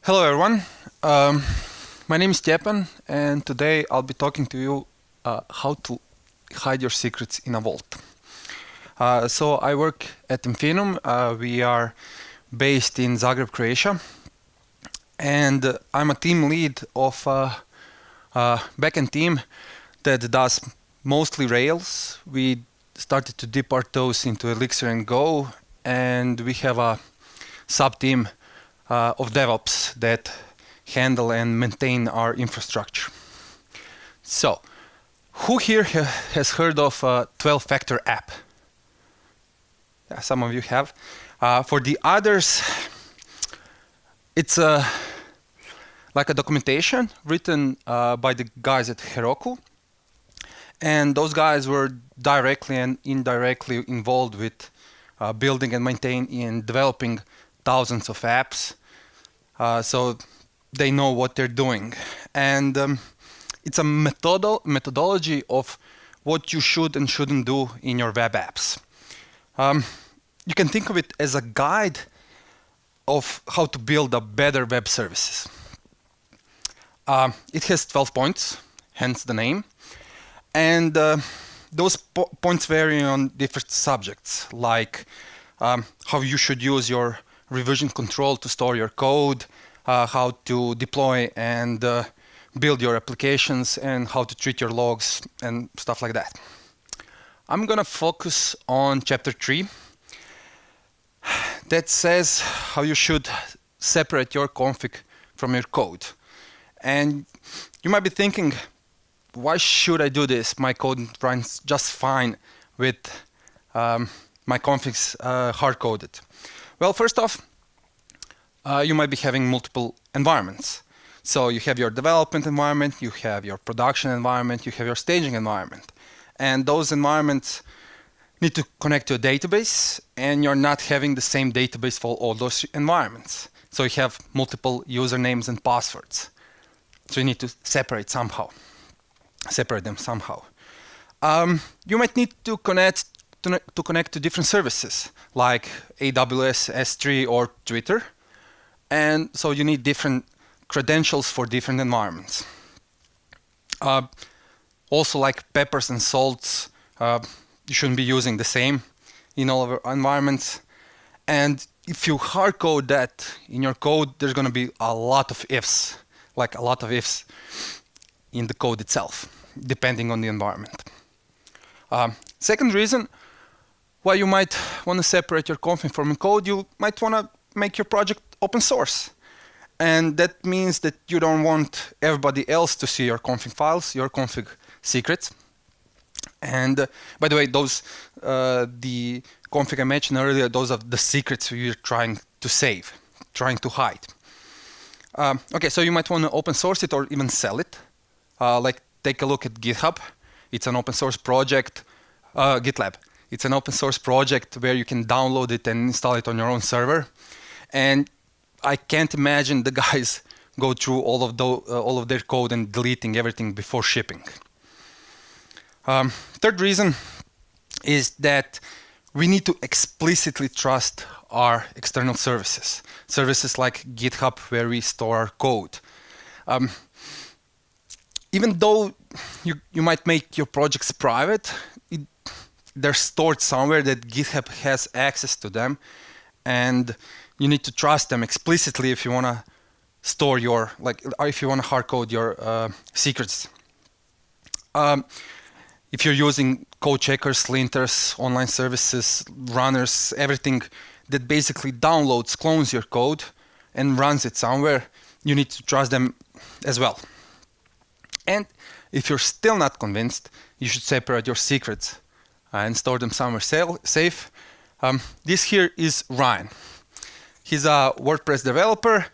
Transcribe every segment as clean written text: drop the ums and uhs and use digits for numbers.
Hello everyone, my name is Stjepan and today I'll be talking to you how to hide your secrets in a vault. So I work at Infinum. We are based in Zagreb, Croatia, and I'm a team lead of a backend team that does mostly Rails. We started to dip our toes into Elixir and Go, and we have a sub-team of DevOps that handle and maintain our infrastructure. So, who here has heard of a 12-factor app? Yeah, some of you have. For the others, it's like a documentation written by the guys at Heroku. And those guys were directly and indirectly involved with building and maintaining and developing thousands of apps. So they know what they're doing. And it's a methodology of what you should and shouldn't do in your web apps. You can think of it as a guide of how to build a better web services. It has 12 points, hence the name. And those points vary on different subjects, like how you should use your revision control to store your code, how to deploy and build your applications, and how to treat your logs and stuff like that. I'm gonna focus on chapter 3 that says how you should separate your config from your code. And you might be thinking, why should I do this? My code runs just fine with my configs hard-coded. Well, first off, you might be having multiple environments. So you have your development environment, you have your production environment, you have your staging environment. And those environments need to connect to a database, and you're not having the same database for all those environments. So you have multiple usernames and passwords. So you need to separate them somehow. You might need to connect to different services like AWS, S3, or Twitter. And so you need different credentials for different environments. Also, like peppers and salts, you shouldn't be using the same in all of your environments. And if you hard code that in your code, there's going to be a lot of ifs, in the code itself, depending on the environment. Second reason why you might want to separate your config from your code, you might want to make your project open source. And that means that you don't want everybody else to see your config files, your config secrets. And by the way, those the config I mentioned earlier, those are the secrets you're trying to save, trying to hide. Okay, so you might want to open source it or even sell it. Like take a look at GitHub. It's an open source project. GitLab. It's an open source project where you can download it and install it on your own server. And I can't imagine the guys go through all of their code and deleting everything before shipping. Third reason is that we need to explicitly trust our external services. Services like GitHub, where we store our code. Even though you might make your projects private, they're stored somewhere that GitHub has access to them, and you need to trust them explicitly if you want to store if you want to hard code your secrets. If you're using code checkers, linters, online services, runners, everything that basically downloads, clones your code and runs it somewhere, you need to trust them as well. And if you're still not convinced, you should separate your secrets and store them somewhere safe. This here is Ryan. He's a WordPress developer,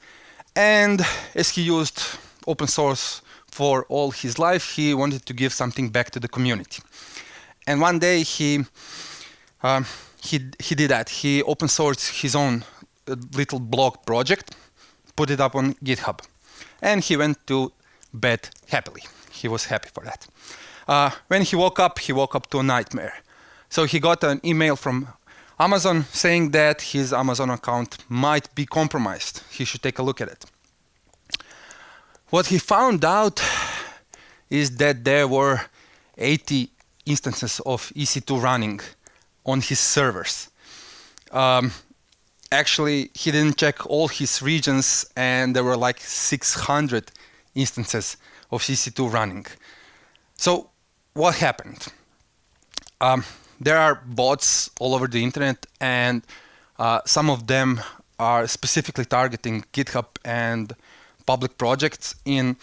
and as he used open source for all his life, he wanted to give something back to the community. And one day he did that. He open sourced his own little blog project, put it up on GitHub, and he went to bed happily. He was happy for that. When he woke up to a nightmare. So he got an email from Amazon saying that his Amazon account might be compromised. He should take a look at it. What he found out is that there were 80 instances of EC2 running on his servers. Actually, he didn't check all his regions, and there were like 600 instances of EC2 running. So what happened? There are bots all over the internet, and some of them are specifically targeting GitHub and public projects. In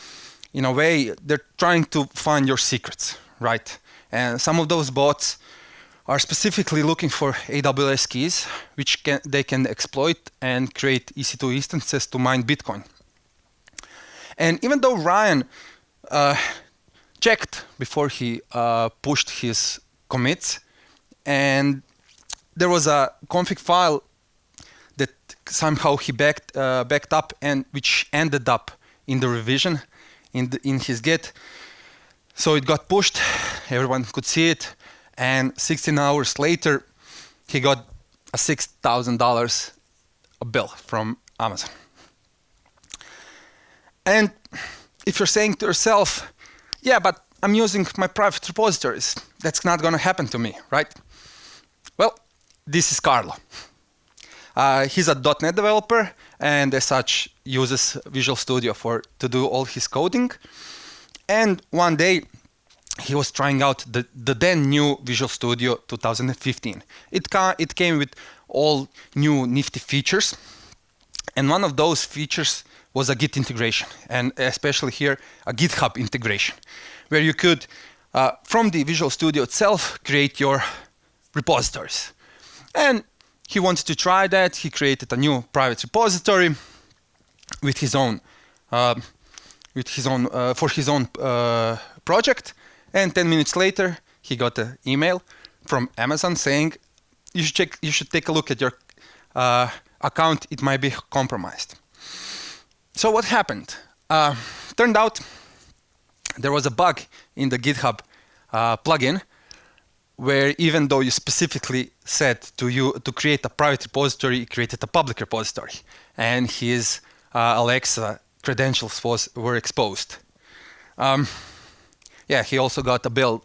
a way, they're trying to find your secrets, right? And some of those bots are specifically looking for AWS keys, which they can exploit and create EC2 instances to mine Bitcoin. And even though Ryan checked before he pushed his commits, and there was a config file that somehow he backed up, and which ended up in the revision in his Git. So it got pushed, everyone could see it, and 16 hours later, he got a $6,000 bill from Amazon. And if you're saying to yourself, yeah, but I'm using my private repositories, that's not going to happen to me, right? Well, this is Carlo. He's a .NET developer, and as such uses Visual Studio to do all his coding. And one day he was trying out the then new Visual Studio 2015. It came with all new nifty features, and one of those features was a Git integration, and especially here a GitHub integration, where you could from the Visual Studio itself create your repositories. And he wanted to try that. He created a new private repository with his own for his own project. And 10 minutes later, he got an email from Amazon saying, you should take a look at your account. It might be compromised. So what happened? Turned out there was a bug in the GitHub plugin, where even though you specifically said to create a private repository, it created a public repository, and his Alexa credentials were exposed. Yeah, he also got a bill,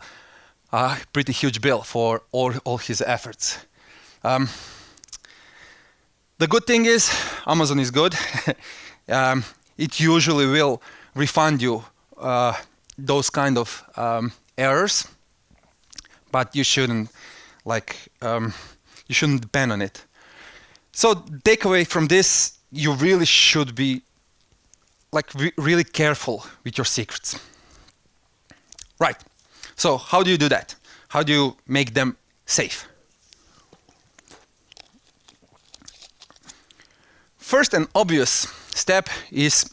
pretty huge bill for all his efforts. The good thing is Amazon is good. It usually will refund you those kind of errors, but you shouldn't depend on it. So takeaway from this, you really should be really careful with your secrets. Right. So how do you do that? How do you make them safe? First and obvious step is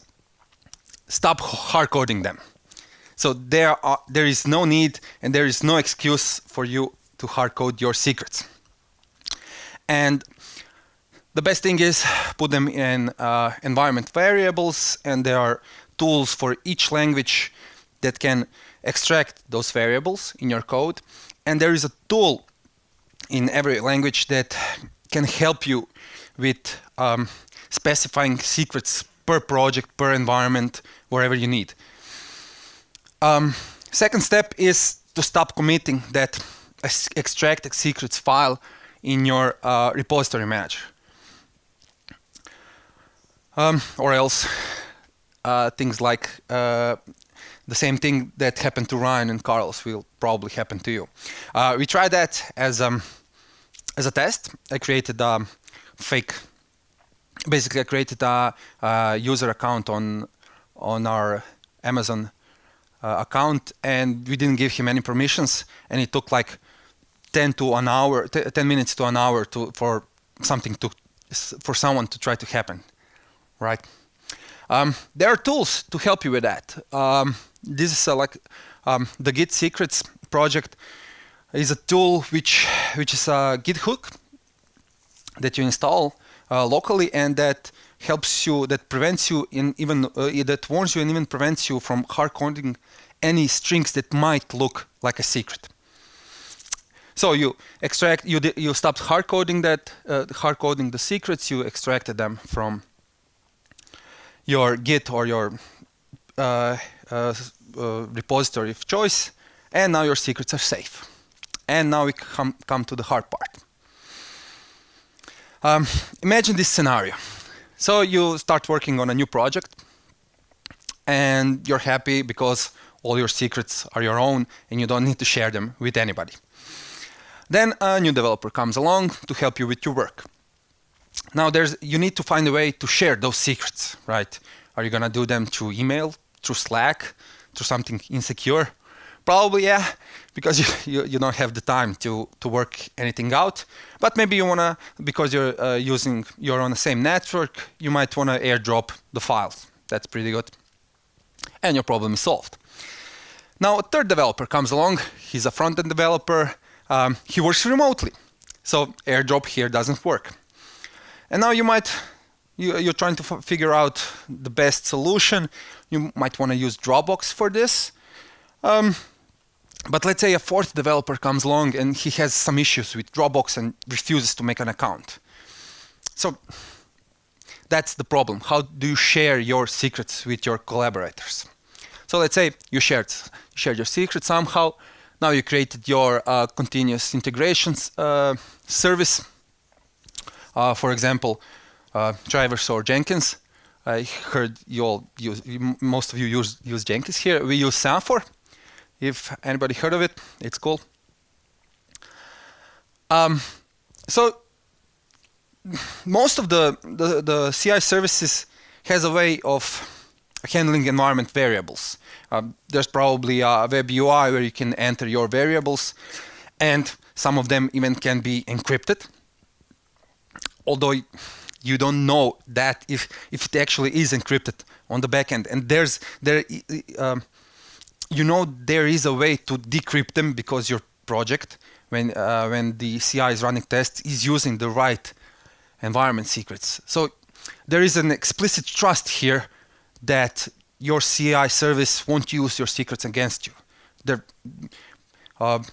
stop hard coding them. So there is no need and there is no excuse for you to hard code your secrets. And the best thing is put them in environment variables, and there are tools for each language that can extract those variables in your code. And there is a tool in every language that can help you with specifying secrets per project, per environment, wherever you need. Second step is to stop committing that extract secrets file in your repository manager. Or else things like the same thing that happened to Ryan and Carlos will probably happen to you. We tried that as a test. I created a fake. Basically, I created a user account on our Amazon account, and we didn't give him any permissions, and it took like 10 minutes to an hour for someone to try to happen, right? There are tools to help you with that. This is the Git Secrets project is a tool which is a Git hook that you install locally, and that helps you, that prevents you that warns you and even prevents you from hard coding any strings that might look like a secret. So you stopped hard coding the secrets. You extracted them from your Git or your repository of choice, and now your secrets are safe. And now we come to the hard part. Imagine this scenario. So you start working on a new project, and you're happy because all your secrets are your own, and you don't need to share them with anybody. Then a new developer comes along to help you with your work. Now you need to find a way to share those secrets, right? Are you gonna do them through email, through Slack, through something insecure? Probably yeah, because you don't have the time to work anything out. But maybe you wanna, because you're on the same network, you might wanna airdrop the files. That's pretty good. And your problem is solved. Now a third developer comes along. He's a front-end developer. He works remotely, so airdrop here doesn't work. And now you're trying to figure out the best solution. You might want to use Dropbox for this. But let's say a fourth developer comes along and he has some issues with Dropbox and refuses to make an account. So that's the problem. How do you share your secrets with your collaborators? So let's say you shared your secret somehow. Now you created your continuous integrations service. For example, Traverse or Jenkins. I heard most of you use Jenkins here. We use Sanfor. If anybody heard of it, it's cool. So most of the CI services has a way of handling environment variables. There's probably a web UI where you can enter your variables, and some of them even can be encrypted. Although you don't know that if it actually is encrypted on the backend, and there is a way to decrypt them because your project, when the CI is running tests, is using the right environment secrets. So there is an explicit trust here that your CI service won't use your secrets against you.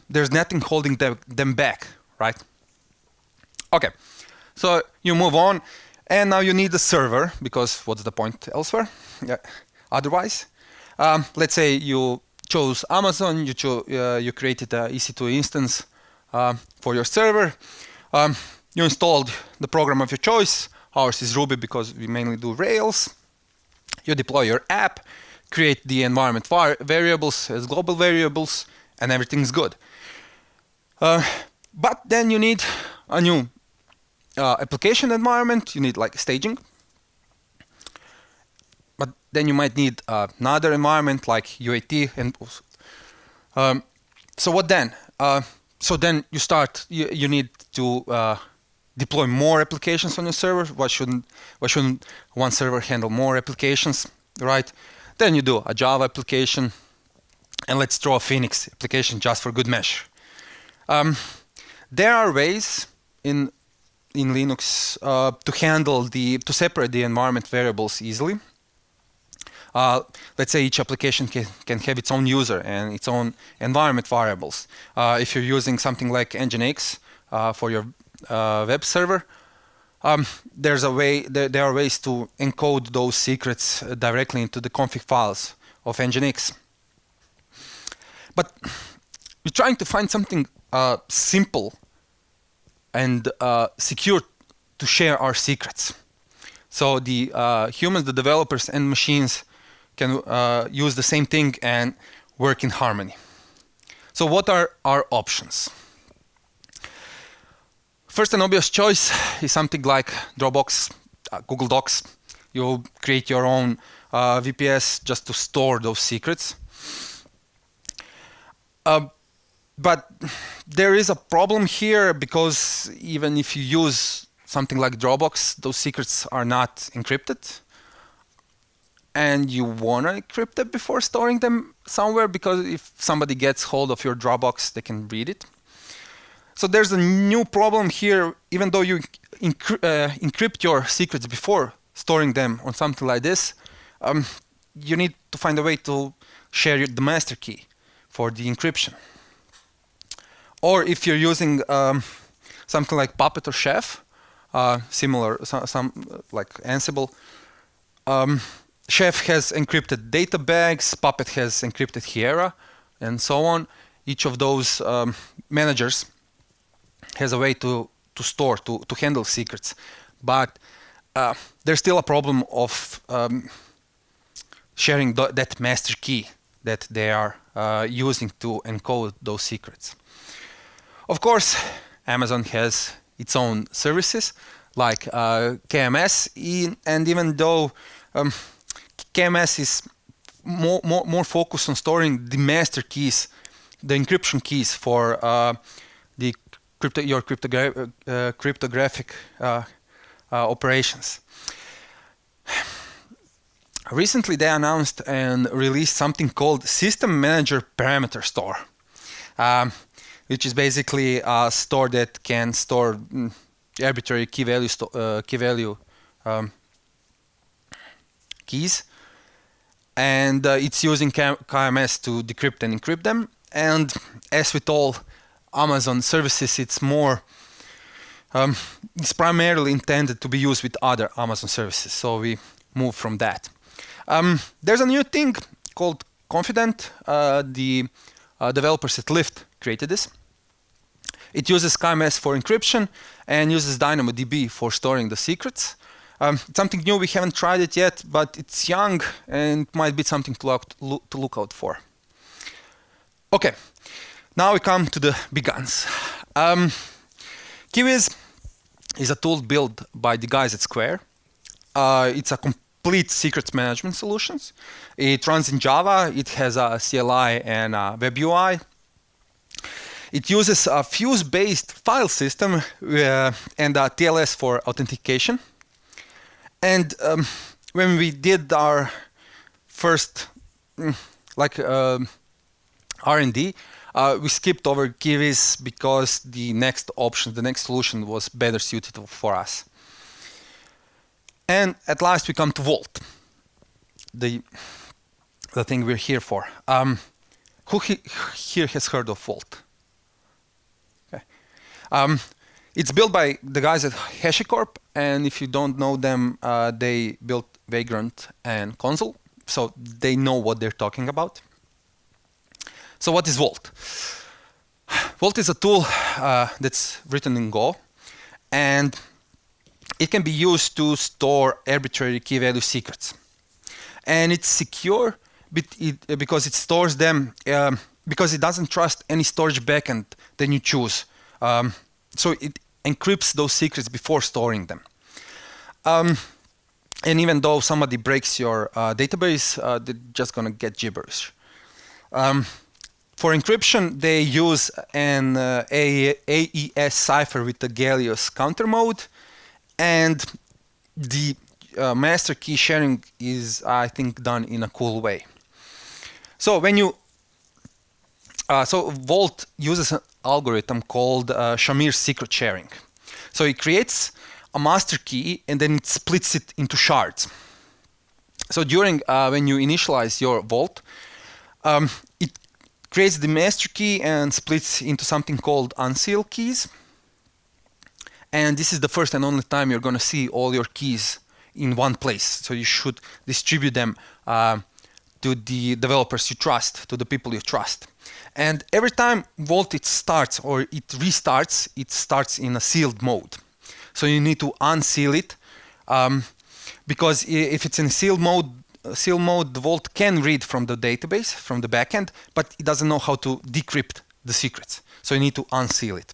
There's nothing holding them back, right? Okay. So you move on, and now you need a server, because what's the point elsewhere? Yeah. Otherwise, let's say you chose Amazon, you created a EC2 instance for your server. You installed the program of your choice. Ours is Ruby because we mainly do Rails. You deploy your app, create the environment variables as global variables, and everything's good. But then you need a new application environment. You need like staging. But then you might need another environment like UAT. And so what then? So then you need to deploy more applications on your server. Why shouldn't one server handle more applications, right? Then you do a Java application, and let's throw a Phoenix application just for good measure. There are ways in Linux to separate the environment variables easily. Let's say each application can have its own user and its own environment variables. If you're using something like Nginx for your web server, there are ways to encode those secrets directly into the config files of Nginx. But we're trying to find something simple and secure to share our secrets. So the humans, the developers, and machines can use the same thing and work in harmony. So what are our options? First and obvious choice is something like Dropbox, Google Docs. You create your own VPS just to store those secrets. But there is a problem here, because even if you use something like Dropbox, those secrets are not encrypted. And you want to encrypt them before storing them somewhere, because if somebody gets hold of your Dropbox, they can read it. So there's a new problem here. Even though you encrypt your secrets before storing them on something like this, you need to find a way to share the master key for the encryption. Or if you're using something like Puppet or Chef, similar, some like Ansible, Chef has encrypted data bags, Puppet has encrypted Hiera, and so on. Each of those managers has a way to store, to handle secrets. But there's still a problem of sharing that master key that they are using to encode those secrets. Of course, Amazon has its own services like KMS, and even though KMS is more focused on storing the master keys, the encryption keys for your cryptographic operations. Recently, they announced and released something called System Manager Parameter Store, which is basically a store that can store arbitrary key value keys, and it's using KMS to decrypt and encrypt them. And as with all Amazon services, it's primarily intended to be used with other Amazon services, so we move from that. There's a new thing called Confident. The developers at Lyft created this. It uses KMS for encryption and uses DynamoDB for storing the secrets. It's something new. We haven't tried it yet, but it's young and might be something to look out for. Okay, now we come to the big guns. Kiwiz is a tool built by the guys at Square. It's a complete secrets management solutions. It runs in Java. It has a CLI and a web UI. It uses a Fuse-based file system and a TLS for authentication. And when we did our first R&D, we skipped over Kiwiz because the next solution was better suited for us. And at last we come to Vault, the thing we're here for. Who here has heard of Vault? Okay. It's built by the guys at HashiCorp, and if you don't know them, they built Vagrant and Consul, so they know what they're talking about. So what is Vault? Vault is a tool that's written in Go, and it can be used to store arbitrary key value secrets. And it's secure because it stores them, because it doesn't trust any storage backend that you choose. So it encrypts those secrets before storing them. And even though somebody breaks your database, they're just going to get gibberish. For encryption, they use an AES cipher with the Gallius counter mode, and the master key sharing is, I think, done in a cool way. So when you so Vault uses an algorithm called Shamir secret sharing. So it creates a master key and then it splits it into shards. So during when you initialize your Vault, it creates the master key and splits into something called unseal keys. And this is the first and only time you're going to see all your keys in one place. So you should distribute them to the developers you trust, to the people you trust. And every time Vault it starts or it restarts, it starts in a sealed mode. So you need to unseal it, because if it's in sealed mode, the Vault can read from the database, from the backend, but it doesn't know how to decrypt the secrets. So you need to unseal it.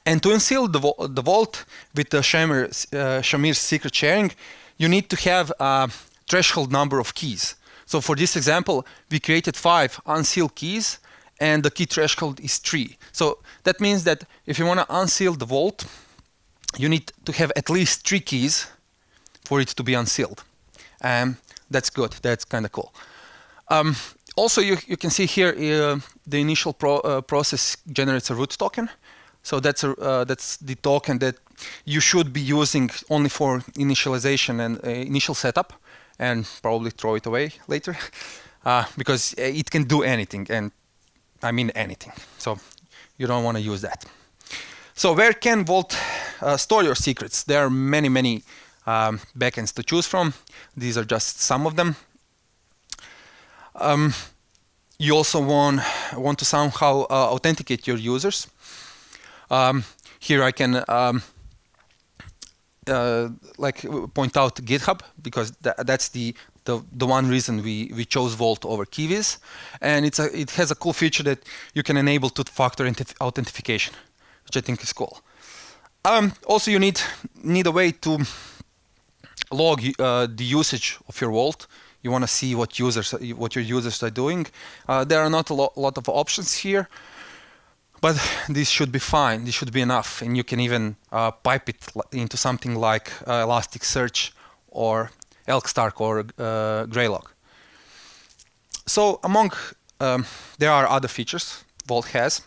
And to unseal the Vault with the Shamir secret sharing, you need to have a threshold number of keys. So for this example, we created 5 unsealed keys, and the key threshold is 3. So that means that if you want to unseal the Vault, you need to have at least 3 keys for it to be unsealed. That's good. That's kind of cool. Also, you can see here the initial process generates a root token. So that's the token that you should be using only for initialization and initial setup, and probably throw it away later, because it can do anything, and I mean anything. So you don't want to use that. So where can Vault store your secrets? There are many backends to choose from. These are just some of them. You also want to somehow authenticate your users. Here I can like point out GitHub, because that's the one reason we chose Vault over KeyViz, and it has a cool feature that you can enable two-factor authentication, which I think is cool. Also, you need a way to log the usage of your Vault. You want to see what your users are doing. There are not a lot of options here, but this should be fine. This should be enough, and you can even pipe it into something like Elasticsearch or Elkstark or Greylog. So there are other features Vault has.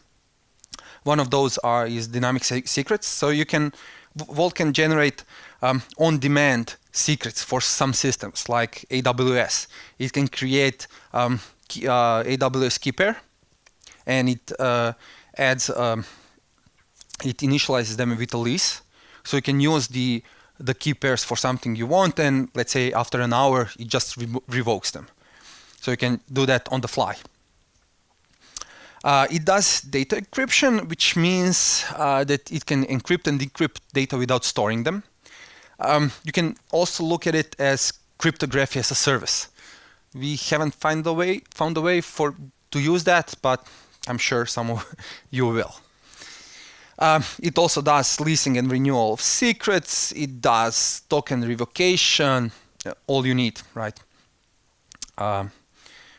One of those is dynamic secrets. So Vault can generate on-demand secrets for some systems like AWS. It can create AWS key pair, and it initializes them with a lease. So you can use the key pairs for something you want, and let's say after an hour it just revokes them. So you can do that on the fly. It does data encryption, which means that it can encrypt and decrypt data without storing them. You can also look at it as cryptography as a service. We haven't found a way to use that, but I'm sure some of you will. It also does leasing and renewal of secrets. It does token revocation, all you need, right,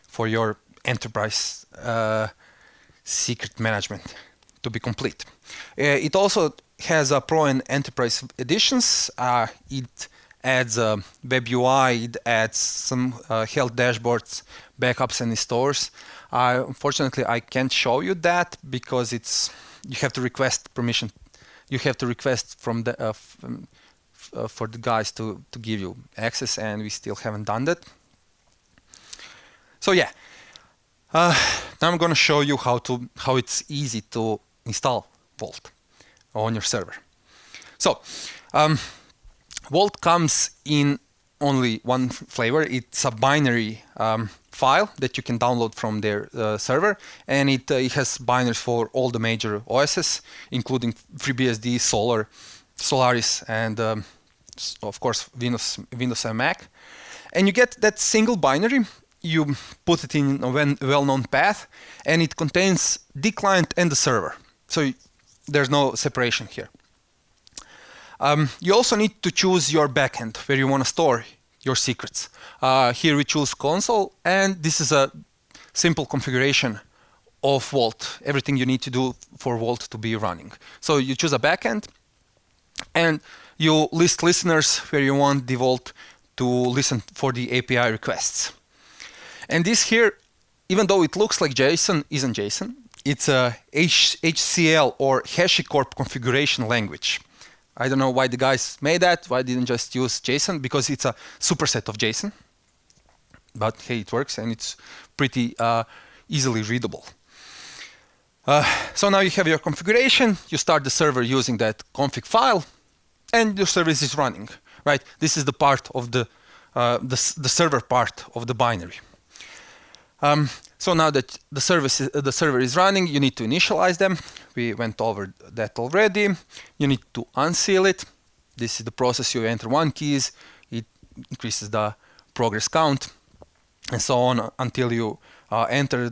for your enterprise secret management to be complete. It also has a Pro and Enterprise editions. It adds a web UI, it adds some health dashboards, backups, and stores. Unfortunately, I can't show you that because you have to request permission. You have to request from the for the guys to give you access, and we still haven't done that. So yeah, now I'm going to show you how it's easy to install Vault on your server. So Vault comes in only one flavor. It's a binary file that you can download from their server, and it has binaries for all the major OSs, including FreeBSD, Solaris, and of course Windows and Mac. And you get that single binary. You put it in a well-known path, and it contains the client and the server. So there's no separation here. You also need to choose your backend where you want to store your secrets. Here we choose console, and this is a simple configuration of Vault. Everything you need to do for Vault to be running. So you choose a backend, and you list listeners where you want the Vault to listen for the API requests. And this here, even though it looks like JSON, isn't JSON. It's a HCL or HashiCorp configuration language. I don't know why the guys made that. Why didn't just use JSON? Because it's a superset of JSON. But hey, it works, and it's pretty easily readable. So now you have your configuration. You start the server using that config file, and your service is running. Right? This is the part of the server part of the binary. So now that the server is running, you need to initialize them. We went over that already. You need to unseal it. This is the process. You enter one keys, it increases the progress count, and so on until you enter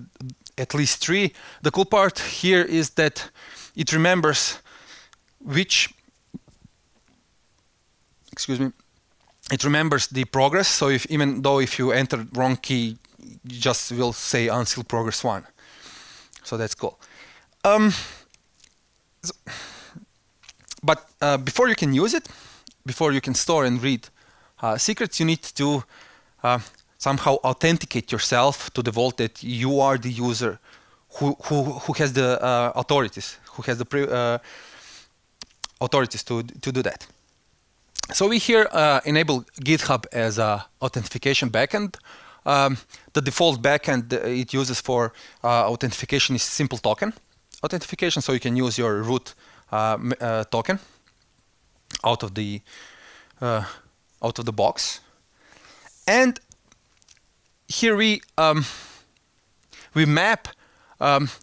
at least 3. The cool part here is that it remembers it remembers the progress. So even though if you enter wrong key, you just will say unseal progress 1. So that's cool. But before you can use it, before you can store and read secrets, you need to somehow authenticate yourself to the Vault that you are the user who has the authorities, who has the authorities to do that. So we here enable GitHub as a authentication backend. The default backend it uses for authentication is simple token authentication, so you can use your root token out of the out of the box. And here we map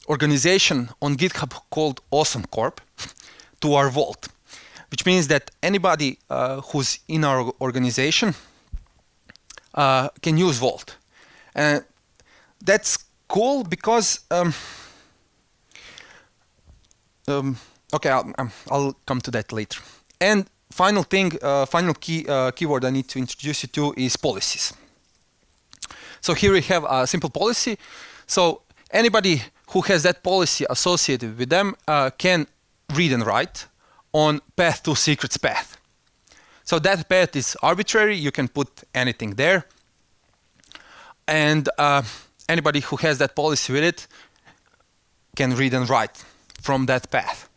organization on GitHub called HashiCorp to our vault, which means that anybody who's in our organization can use Vault. And that's cool because okay, I'll come to that later. And final thing, final keyword I need to introduce you to is policies. So here we have a simple policy. So anybody who has that policy associated with them can read and write on path to secrets path. So that path is arbitrary. You can put anything there. And anybody who has that policy with it can read and write from that path.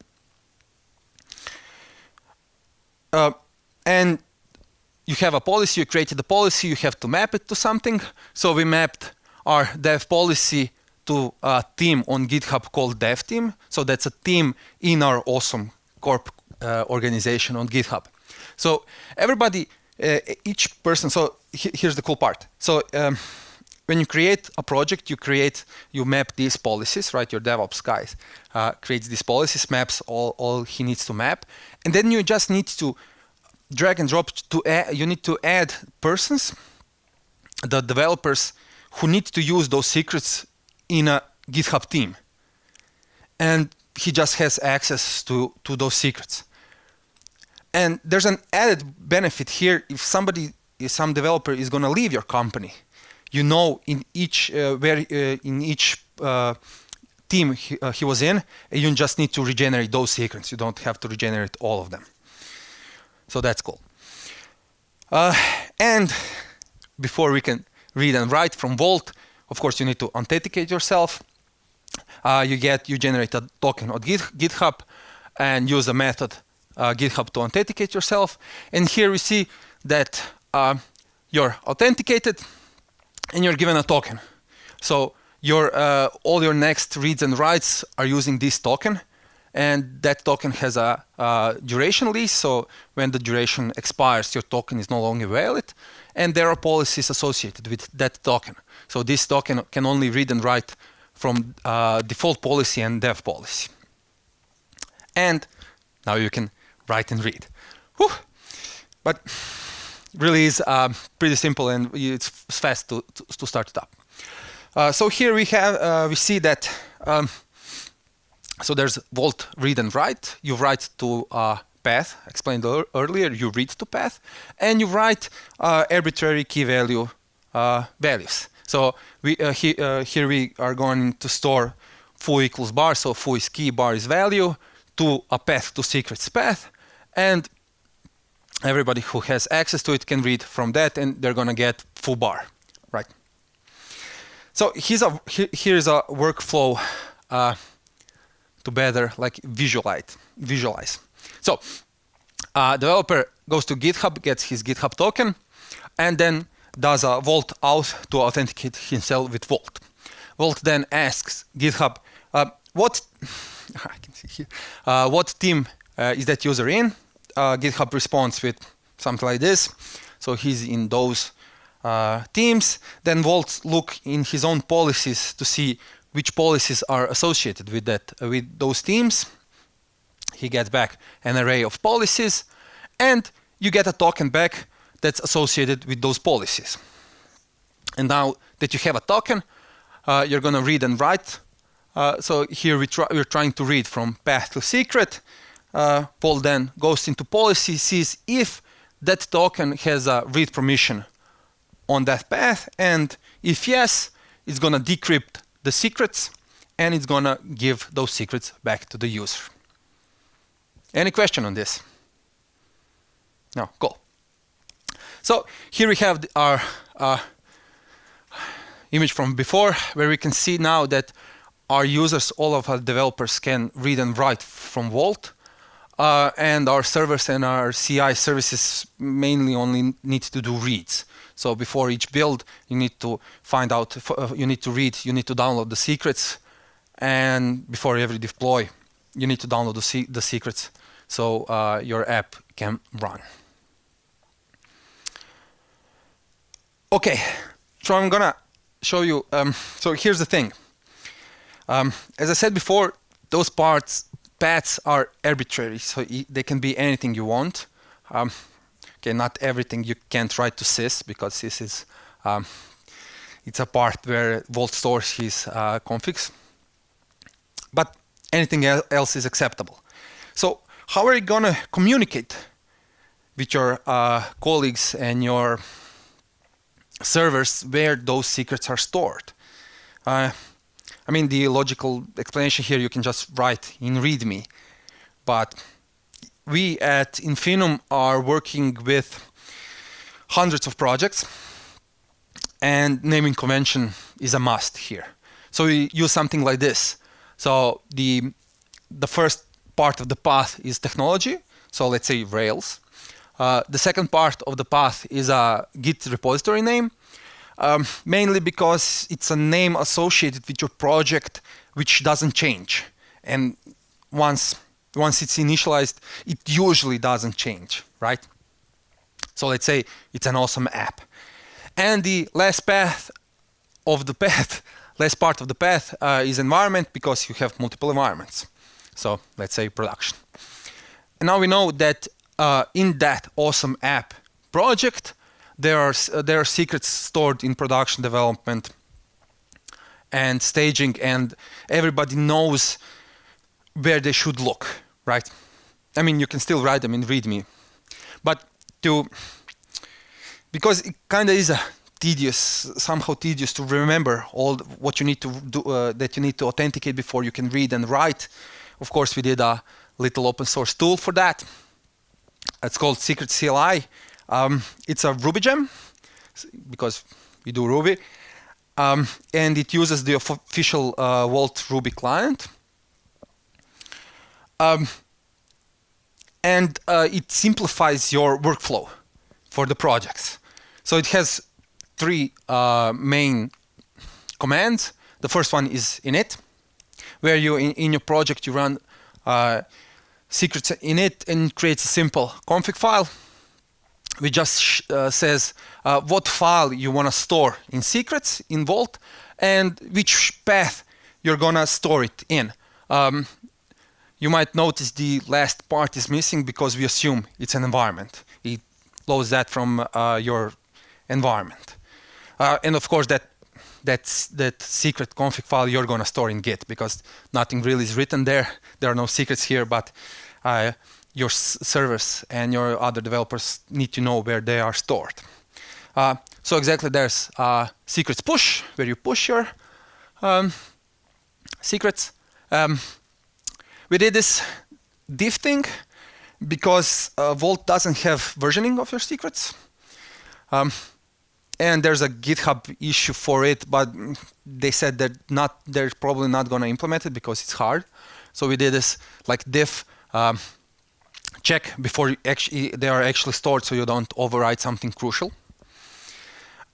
And you have a policy, you created a policy, you have to map it to something. So we mapped our dev policy to a team on GitHub called dev team. So that's a team in our HashiCorp organization on GitHub. So everybody, each person, so here's the cool part. So when you create a project, you map these policies, right? Your DevOps guy creates these policies, maps all he needs to map. And then you just need to drag and drop you need to add persons, the developers who need to use those secrets in a GitHub team. And he just has access to those secrets. And there's an added benefit here. If some developer is going to leave your company, you know in each team he was in, you just need to regenerate those secrets. You don't have to regenerate all of them. So that's cool. And before we can read and write from Vault, of course, you need to authenticate yourself. You generate a token on GitHub and use a method GitHub to authenticate yourself. And here we see that you're authenticated and you're given a token. So all your next reads and writes are using this token. And that token has a duration lease. So when the duration expires, your token is no longer valid. And there are policies associated with that token. So this token can only read and write from default policy and dev policy. And now you can write and read. Whew. But really is pretty simple, and it's fast to start it up. So here we see that so there's Vault read and write. You write to path, explained earlier. You read to path, and you write arbitrary key value values. So here we are going to store foo equals bar. So foo is key, bar is value, to a path to secrets path, and everybody who has access to it can read from that, and they're gonna get foo bar, right? So here's a workflow to better visualize. So developer goes to GitHub, gets his GitHub token, and then does a Vault auth to authenticate himself with Vault. Vault then asks GitHub, what team is that user in? GitHub responds with something like this. So he's in those teams. Then Vault look in his own policies to see which policies are associated with those teams. He gets back an array of policies, and you get a token back that's associated with those policies. And now that you have a token, you're going to read and write. So here we're trying to read from path to secret. Vault then goes into policy, sees if that token has a read permission on that path, and if yes, it's going to decrypt the secrets, and it's going to give those secrets back to the user. Any question on this? No, cool. So here we have our image from before, where we can see now that our users, all of our developers, can read and write from Vault, and our servers and our CI services mainly only need to do reads. So before each build, you need to find out, you need to read, you need to download the secrets, and before every deploy, you need to download the secrets so your app can run. Okay, so I'm gonna show you. So here's the thing. As I said before, those paths are arbitrary, so they can be anything you want. Okay, not everything you can't write to sys, because sys is it's a part where Vault stores his configs. But anything else is acceptable. So how are you gonna communicate with your colleagues and your servers where those secrets are stored? I mean, the logical explanation here you can just write in README, but we at Infinum are working with hundreds of projects, and naming convention is a must here. So we use something like this. So the first part of the path is technology, so let's say Rails. The second part of the path is a Git repository name, mainly because it's a name associated with your project which doesn't change. And once it's initialized, it usually doesn't change, right? So let's say it's an awesome app. And the last part of the path is environment, because you have multiple environments. So let's say production. And now we know that in that awesome app project, there are secrets stored in production development and staging, and everybody knows where they should look, right? I mean, you can still write them in README, but because it kind of is somehow tedious to remember all what you need to do, that you need to authenticate before you can read and write. Of course, we did a little open source tool for that. It's called Secret CLI. It's a Ruby gem, because we do Ruby, and it uses the official Vault Ruby client. And it simplifies your workflow for the projects. So it has three main commands. The first one is init, where you in your project you run secrets init and creates a simple config file, which just says what file you want to store in secrets in Vault and which path you're gonna store it in. You might notice the last part is missing because we assume it's an environment. It loads that from your environment. And of course that secret config file you're gonna store in Git, because nothing really is written there. There are no secrets here, but your servers and your other developers need to know where they are stored. So exactly, there's secrets push, where you push your secrets. We did this diff thing because Vault doesn't have versioning of your secrets. And there's a GitHub issue for it, but they said that they're probably not going to implement it because it's hard. So we did this like diff check before they are actually stored, so you don't overwrite something crucial.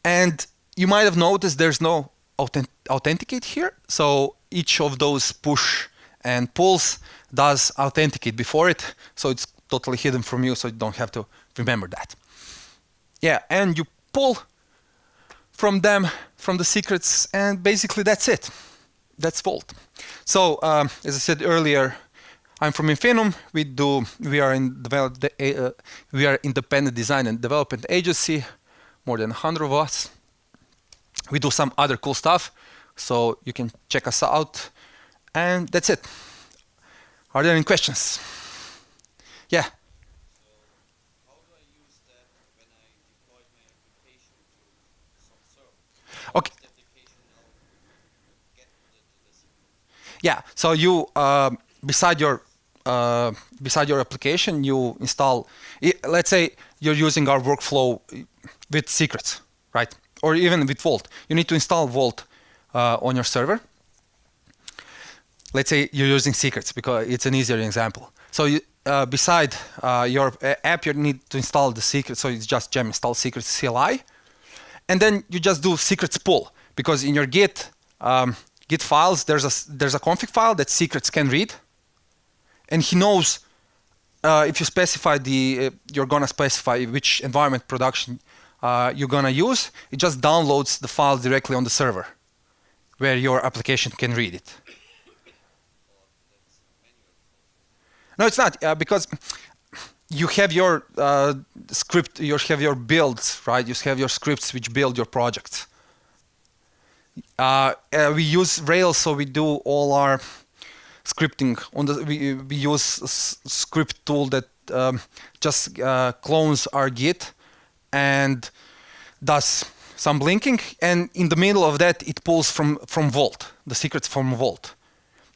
And you might have noticed there's no authenticate here. So each of those push and pulls does authenticate before it, so it's totally hidden from you, so you don't have to remember that. Yeah, and you pull from them, from the secrets, and basically that's it. That's Vault. So as I said earlier, I'm from Infinum. We are independent design and development agency, more than 100 of us. We do some other cool stuff, so you can check us out. And that's it. Are there any questions? Yeah. So how do I use that when I deploy my application to some server? Okay. How does the application now get to the secret? Yeah. So you beside your application, you install. Let's say you're using our workflow with secrets, right? Or even with Vault. You need to install Vault on your server. Let's say you're using secrets because it's an easier example. So you, beside your app, you need to install the secret. So it's just gem install secrets CLI, and then you just do secrets pull, because in your Git files there's a config file that secrets can read, and he knows if you specify you're gonna specify which environment production you're gonna use, it just downloads the files directly on the server, where your application can read it. No, it's not, because you have your script, you have your builds, right? You have your scripts which build your projects. We use Rails, so we do all our scripting on the. We use a script tool that just clones our Git and does some linking, and in the middle of that, it pulls from Vault, the secrets from Vault.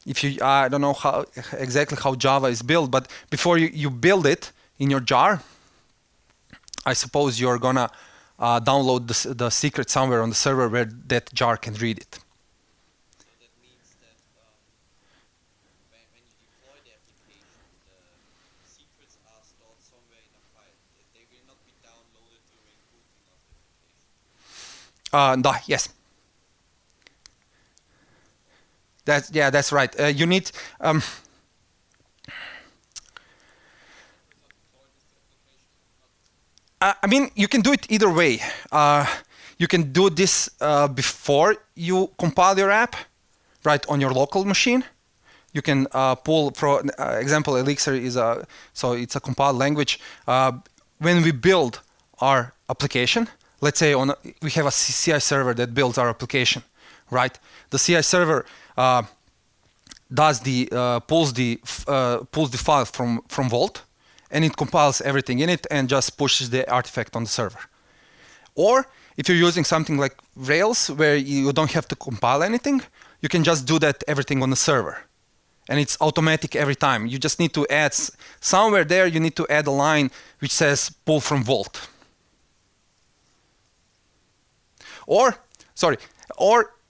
If you, I don't know how exactly how Java is built, but before you build it in your jar, I suppose you're gonna download the secret somewhere on the server where that jar can read it. So that means that when you deploy the application, the secrets are stored somewhere in a file. They will not be downloaded during booting of the application. Yes. That's right. You need. I mean, you can do it either way. You can do this before you compile your app, right, on your local machine. You can pull, for example, Elixir is so it's a compiled language. When we build our application, let's say we have a CI server that builds our application, right? The CI server does pulls the file from Vault, and it compiles everything in it and just pushes the artifact on the server. Or if you're using something like Rails, where you don't have to compile anything, you can just do that everything on the server, and it's automatic every time. You just need to add somewhere there. You need to add a line which says pull from Vault. Or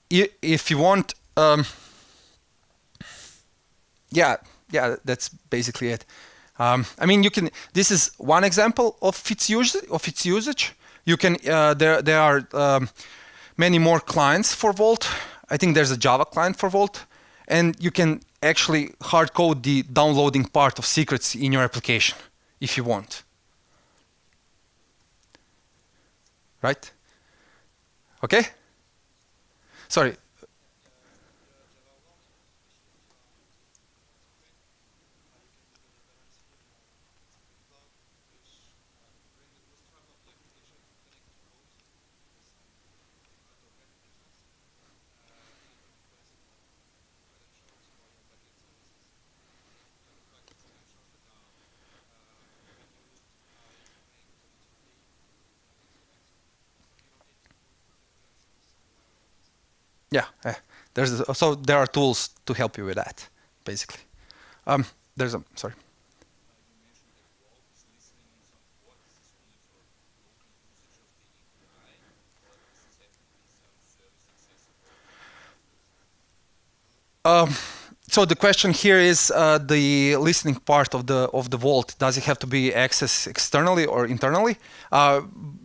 if you want. Yeah, that's basically it. I mean, you can. This is one example of its usage. You can. There are many more clients for Vault. I think there's a Java client for Vault, and you can actually hard code the downloading part of secrets in your application if you want. Right? Okay. Sorry. Yeah, so there are tools to help you with that, basically. There's a sorry. So the question here is the listening part of the Vault. Does it have to be accessed externally or internally?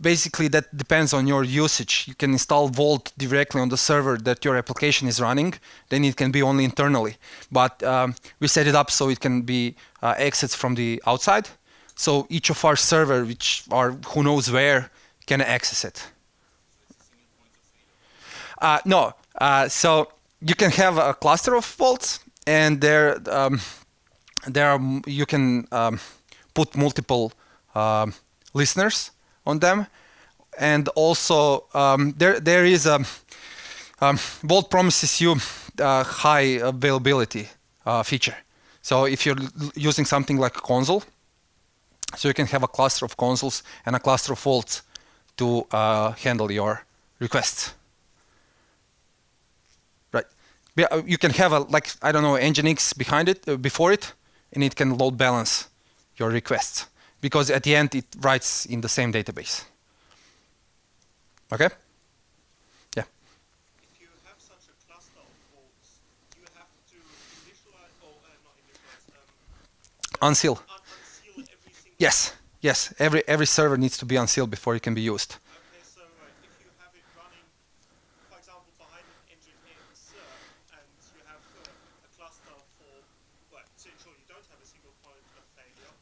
Basically, that depends on your usage. You can install Vault directly on the server that your application is running. Then it can be only internally. But we set it up so it can be accessed from the outside. So each of our server, which are who knows where, can access it. No. So you can have a cluster of vaults, and there are you can put multiple listeners on them, and also there is a Vault promises you high availability feature. So if you're using something like a console, so you can have a cluster of consoles and a cluster of vaults to handle your requests. You can have I don't know, Nginx behind it, before it, and it can load balance your requests, because at the end it writes in the same database. Okay? Yeah. If you have such a cluster of vaults, you have to initialize, or not initialize, Unseal. unseal every single. Yes. Every server needs to be unsealed before it can be used. Okay, so if you have it running, for example, behind an Nginx, and you have a cluster for, well, to ensure you don't have a single point of failure,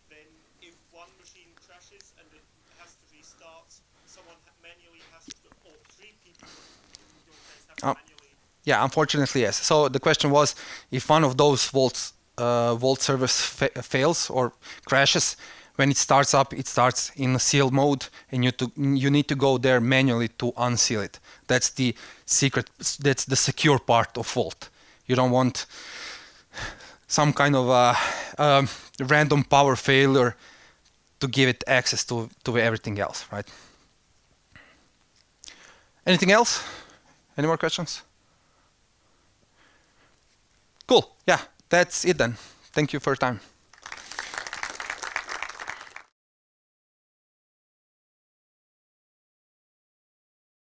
then if one machine crashes and it has to restart, someone manually has to, or 3 people in your case have to Oh. manually. Yeah, unfortunately, yes. So the question was, if one of those vault servers fails or crashes, when it starts up, it starts in seal mode, and you need to go there manually to unseal it. That's the secret. That's the secure part of Vault. You don't want some kind of random power failure to give it access to everything else, right? Anything else? Any more questions? Cool. Yeah, that's it then. Thank you for your time.